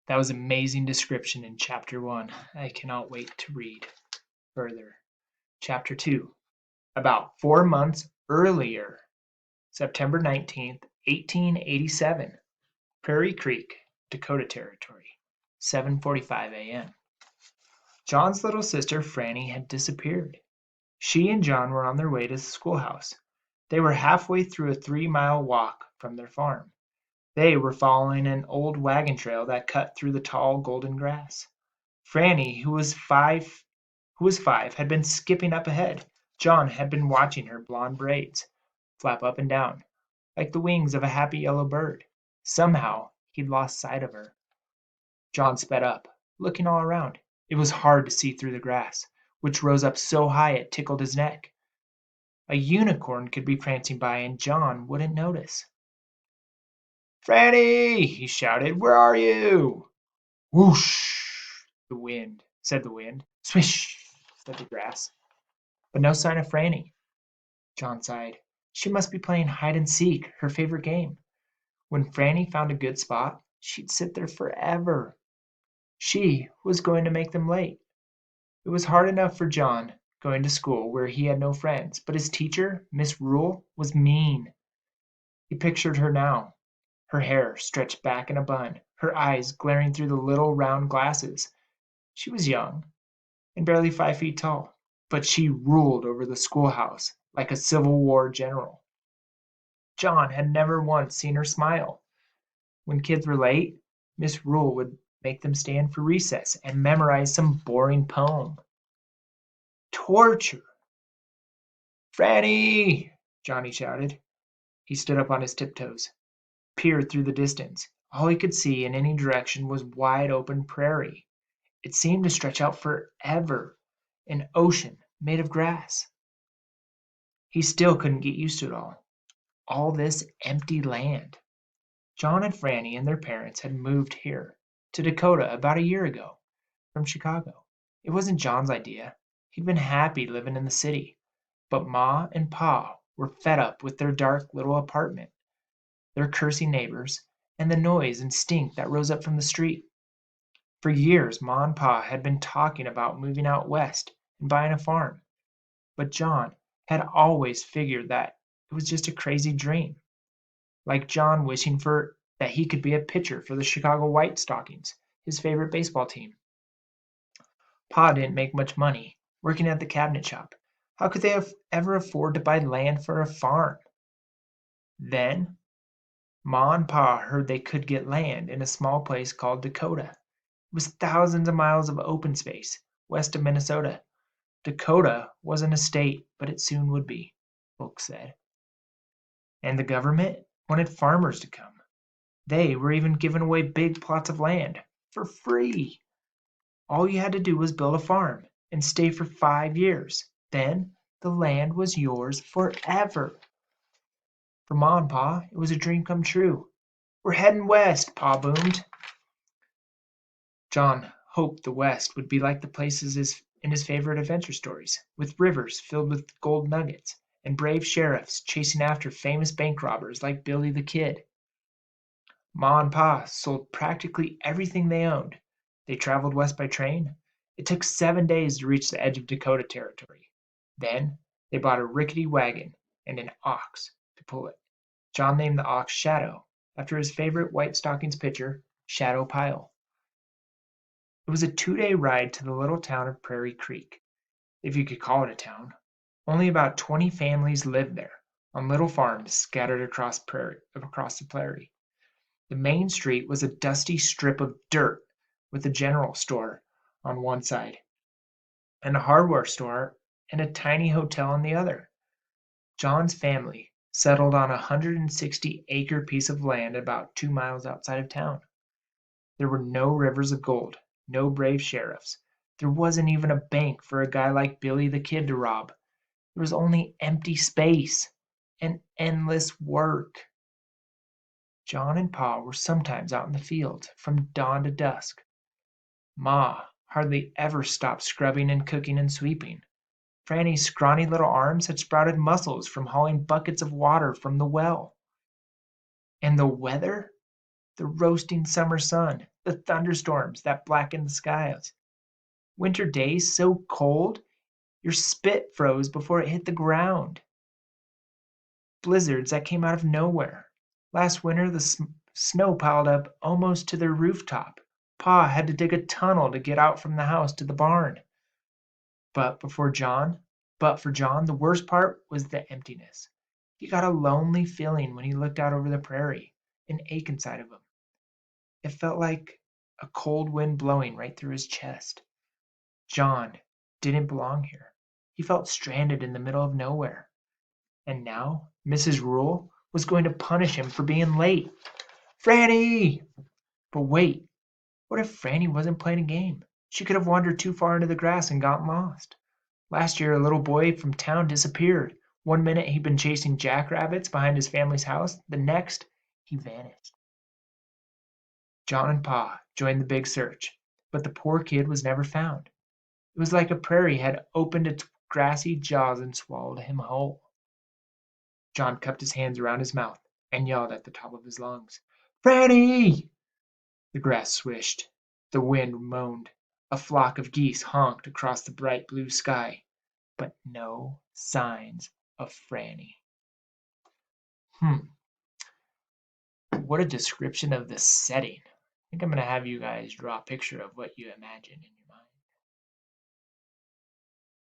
That was amazing description in chapter 1. I cannot wait to read further. Chapter 2. About 4 months earlier, September 19th, 1887, Prairie Creek, Dakota Territory, 7:45 a.m. John's little sister Franny had disappeared. She and John were on their way to the schoolhouse. They were halfway through a 3-mile walk from their farm. They were following an old wagon trail that cut through the tall golden grass. Franny, who was five, had been skipping up ahead. John had been watching her blonde braids flap up and down, like the wings of a happy yellow bird. Somehow he'd lost sight of her. John sped up, looking all around. It was hard to see through the grass, which rose up so high it tickled his neck. A unicorn could be prancing by and John wouldn't notice. "Franny!" he shouted. "Where are you?" "Whoosh!" said the wind. "Swish!" said the grass. But no sign of Franny. John sighed. She must be playing hide and seek, her favorite game. When Franny found a good spot, she'd sit there forever. She was going to make them late. It was hard enough for John, going to school where he had no friends, but his teacher, Miss Rule, was mean. He pictured her now, her hair stretched back in a bun, her eyes glaring through the little round glasses. She was young, and barely 5 feet tall, but she ruled over the schoolhouse like a Civil War general. John had never once seen her smile. When kids were late, Miss Rule would make them stand for recess and memorize some boring poem. Torture! "Franny!" Johnny shouted. He stood up on his tiptoes, peered through the distance. All he could see in any direction was wide open prairie. It seemed to stretch out forever, an ocean made of grass. He still couldn't get used to it all this empty land. John and Franny and their parents had moved here, to Dakota, about a year ago, from Chicago. It wasn't John's idea. He'd been happy living in the city. But Ma and Pa were fed up with their dark little apartment, their cursing neighbors, and the noise and stink that rose up from the street. For years Ma and Pa had been talking about moving out west and buying a farm, but John had always figured that it was just a crazy dream, like John wishing for that he could be a pitcher for the Chicago White Stockings, his favorite baseball team. Pa didn't make much money working at the cabinet shop. How could they ever afford to buy land for a farm? Then Ma and Pa heard they could get land in a small place called Dakota. It was thousands of miles of open space west of Minnesota. Dakota wasn't a state, but it soon would be, folks said. And the government wanted farmers to come. They were even giving away big plots of land for free. All you had to do was build a farm and stay for 5 years. Then the land was yours forever. For Ma and Pa, it was a dream come true. "We're heading west," Pa boomed. John hoped the West would be like the places in his favorite adventure stories, with rivers filled with gold nuggets, and brave sheriffs chasing after famous bank robbers like Billy the Kid. Ma and Pa sold practically everything they owned. They traveled west by train. It took 7 days to reach the edge of Dakota Territory. Then they bought a rickety wagon and an ox to pull it. John named the ox Shadow, after his favorite White Stockings pitcher, Shadow Pyle. It was a 2-day ride to the little town of Prairie Creek, if you could call it a town. Only about 20 families lived there, on little farms scattered across the prairie. The main street was a dusty strip of dirt with a general store on one side, and a hardware store and a tiny hotel on the other. John's family settled on a 160-acre piece of land about 2 miles outside of town. There were no rivers of gold, no brave sheriffs. There wasn't even a bank for a guy like Billy the Kid to rob. There was only empty space and endless work. John and Pa were sometimes out in the fields from dawn to dusk. Ma hardly ever stopped scrubbing and cooking and sweeping. Franny's scrawny little arms had sprouted muscles from hauling buckets of water from the well. And the weather? The roasting summer sun, the thunderstorms that blackened the skies. Winter days so cold your spit froze before it hit the ground. Blizzards that came out of nowhere. Last winter the snow piled up almost to their rooftop. Pa had to dig a tunnel to get out from the house to the barn. But for John, the worst part was the emptiness. He got a lonely feeling when he looked out over the prairie, an ache inside of him. It felt like a cold wind blowing right through his chest. John didn't belong here. He felt stranded in the middle of nowhere. And now Mrs. Rule was going to punish him for being late. Franny! But wait, what if Franny wasn't playing a game? She could have wandered too far into the grass and gotten lost. Last year a little boy from town disappeared. One minute he'd been chasing jackrabbits behind his family's house, the next he vanished. John and Pa joined the big search, but the poor kid was never found. It was like a prairie had opened its grassy jaws and swallowed him whole. John cupped his hands around his mouth and yelled at the top of his lungs, "Franny!" The grass swished, the wind moaned, a flock of geese honked across the bright blue sky, but no signs of Franny. What a description of the setting. I think I'm going to have you guys draw a picture of what you imagine in